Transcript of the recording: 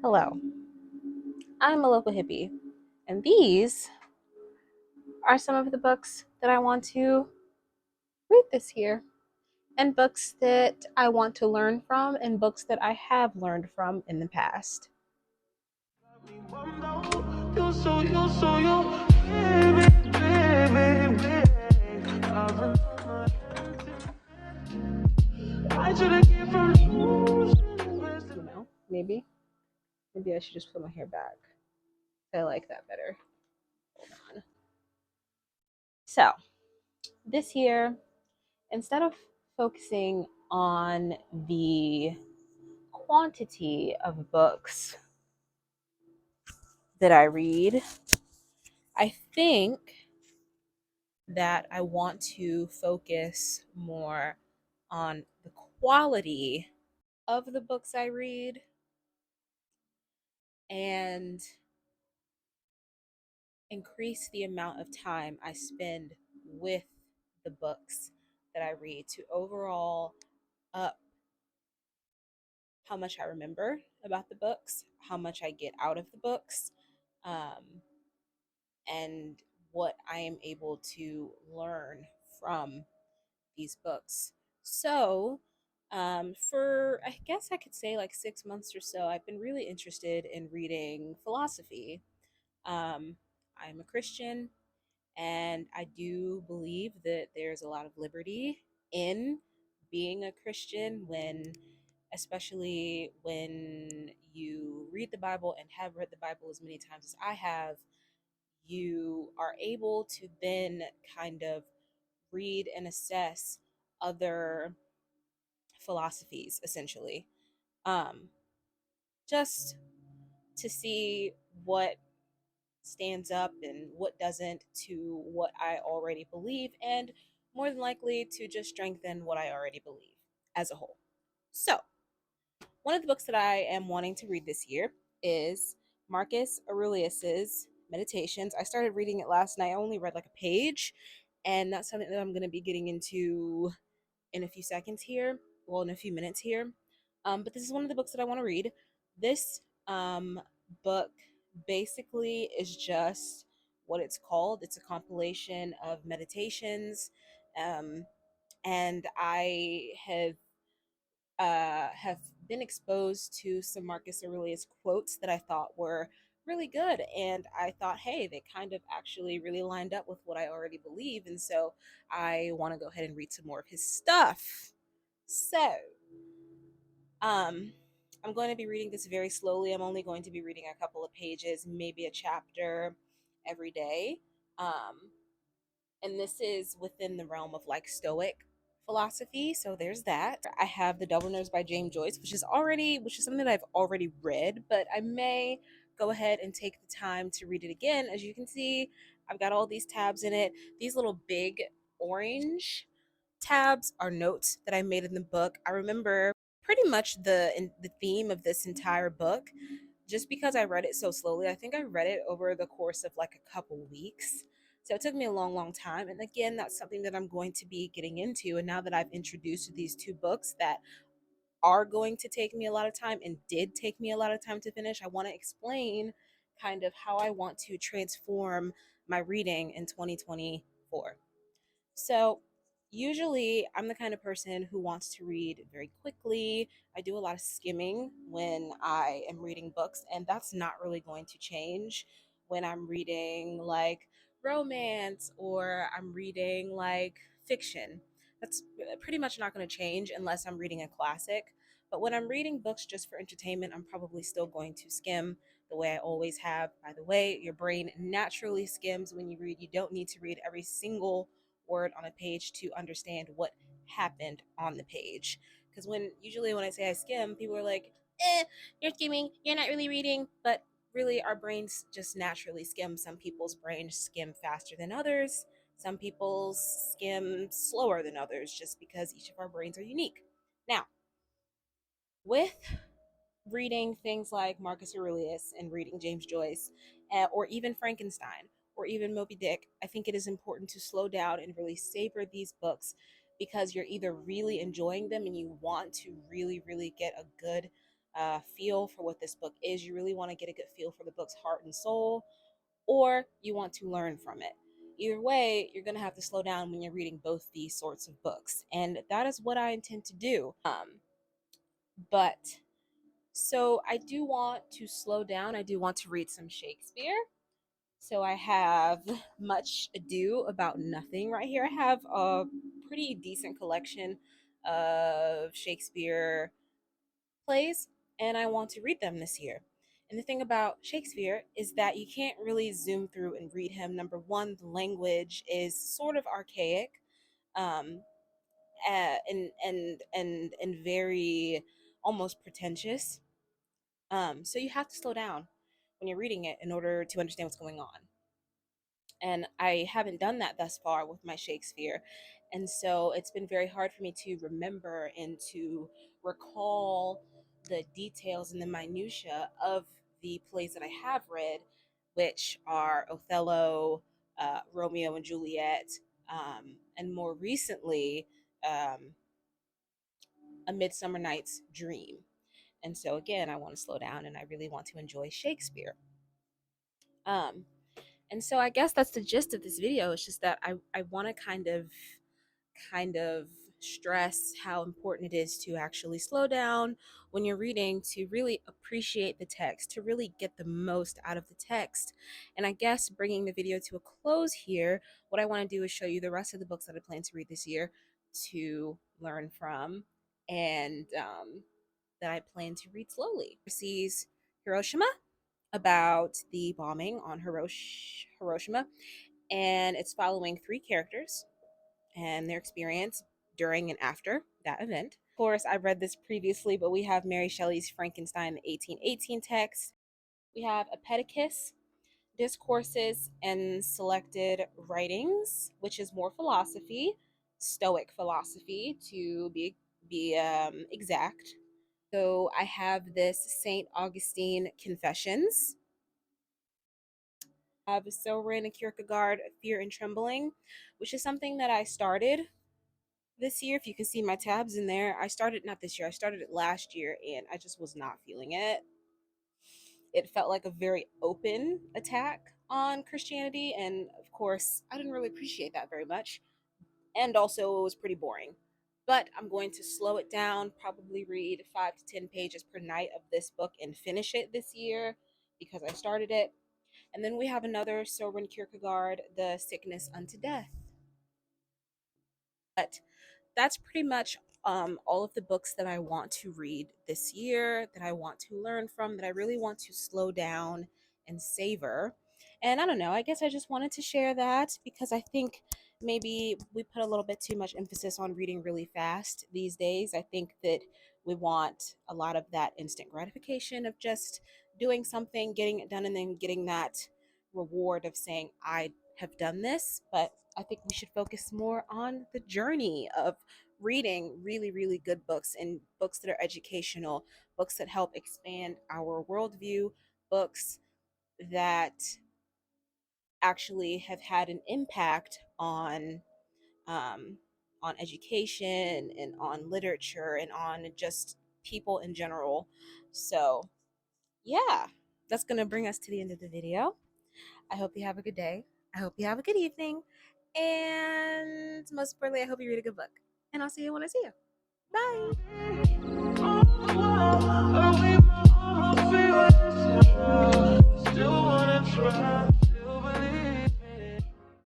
Hello, I'm a local hippie, and these are some of the books that I want to read this year, and books that I want to learn from, and books that I have learned from in the past. Maybe I should just put my hair back. I like that better. Hold on. So, this year, instead of focusing on the quantity of books that I read, I think that I want to focus more on the quality of the books I read and increase the amount of time I spend with the books that I read to overall up how much I remember about the books, how much I get out of the books, um, and what I am able to learn from these books. So, for I guess I could say like 6 months or so, I've been really interested in reading philosophy. Um, I'm a Christian, and I do believe that there's a lot of liberty in being a Christian especially when you read the Bible and have read the Bible as many times as I have, you are able to then kind of read and assess other philosophies essentially, um, just to see what stands up and what doesn't to what I already believe, and more than likely to just strengthen what I already believe as a whole. So, one of the books that I am wanting to read this year is Marcus Aurelius's Meditations. I started reading it last night. I only read like a page, and that's something that I'm going to be getting into in a few seconds here, well, in a few minutes here. But this is one of the books that I want to read. This book basically is just what it's called. It's a compilation of meditations, um, and I have been exposed to some Marcus Aurelius quotes that I thought were really good. And I thought, hey, they kind of actually really lined up with what I already believe. And so I want to go ahead and read some more of his stuff. So, um, I'm going to be reading this very slowly. I'm only going to be reading a couple of pages, maybe a chapter every day. Um, and this is within the realm of like Stoic philosophy. So there's that. I have The Dubliners by James Joyce, which is something that I've already read, but I may go ahead and take the time to read it again. As you can see, I've got all these tabs in it. These little big orange tabs are notes that I made in the book. I remember pretty much the theme of this entire book just because I read it so slowly. I think I read it over the course of like a couple weeks. So it took me a long, long time. And again, that's something that I'm going to be getting into. And now that I've introduced these two books that are going to take me a lot of time and did take me a lot of time to finish, I want to explain kind of how I want to transform my reading in 2024. So, usually, I'm the kind of person who wants to read very quickly. I do a lot of skimming when I am reading books, and that's not really going to change when I'm reading like romance or I'm reading like fiction. That's pretty much not going to change unless I'm reading a classic. But when I'm reading books just for entertainment, I'm probably still going to skim the way I always have. By the way, your brain naturally skims when you read. You don't need to read every single word on a page to understand what happened on the page. Because when I say I skim, people are like, you're skimming, you're not really reading. But really, our brains just naturally skim. Some people's brains skim faster than others. Some people's skim slower than others, just because each of our brains are unique. Now, with reading things like Marcus Aurelius and reading James Joyce, or even Frankenstein, or even Moby Dick, I think it is important to slow down and really savor these books because you're either really enjoying them and you want to really, really get a good feel for what this book is. You really want to get a good feel for the book's heart and soul, or you want to learn from it. Either way, you're going to have to slow down when you're reading both these sorts of books. And that is what I intend to do. But so I do want to slow down. I do want to read some Shakespeare. So I have Much Ado About Nothing right here. I have a pretty decent collection of Shakespeare plays, and I want to read them this year. And the thing about Shakespeare is that you can't really zoom through and read him. Number one, the language is sort of archaic, um, and very almost pretentious. So you have to slow down when you're reading it in order to understand what's going on. And I haven't done that thus far with my Shakespeare. And so it's been very hard for me to remember and to recall the details and the minutia of the plays that I have read, which are Othello, Romeo and Juliet, and more recently, um, A Midsummer Night's Dream. And so again, I want to slow down and I really want to enjoy Shakespeare. Um, And so I guess that's the gist of this video. It's just that I want to kind of stress how important it is to actually slow down when you're reading, to really appreciate the text, to really get the most out of the text. And I guess bringing the video to a close here, what I want to do is show you the rest of the books that I plan to read this year to learn from, and that I plan to read slowly. Sees Hiroshima, about the bombing on Hiroshima, and it's following three characters and their experience during and after that event. Of course, I've read this previously, but we have Mary Shelley's Frankenstein, the 1818 text. We have Epictetus, Discourses and Selected Writings, which is more philosophy, Stoic philosophy to be exact. So I have this St. Augustine Confessions. I have Soren and Kierkegaard, Fear and Trembling, which is something that I started this year. If you can see my tabs in there, I started not this year, I started it last year, and I just was not feeling it. It felt like a very open attack on Christianity, and of course, I didn't really appreciate that very much. And also, it was pretty boring. But I'm going to slow it down, probably read 5 to 10 pages per night of this book and finish it this year because I started it. And then we have another Soren Kierkegaard, The Sickness Unto Death. But that's pretty much all of the books that I want to read this year, that I want to learn from, that I really want to slow down and savor. And I don't know, I guess I just wanted to share that because I think maybe we put a little bit too much emphasis on reading really fast these days. I think that we want a lot of that instant gratification of just doing something, getting it done, and then getting that reward of saying, I have done this. But I think we should focus more on the journey of reading really, really good books, and books that are educational, books that help expand our worldview, books that actually have had an impact um, on education and on literature and on just people in general. So yeah, that's gonna bring us to the end of the video. I hope you have a good day. I hope you have a good evening. And most importantly, I hope you read a good book. And I'll see you when I see you. Bye.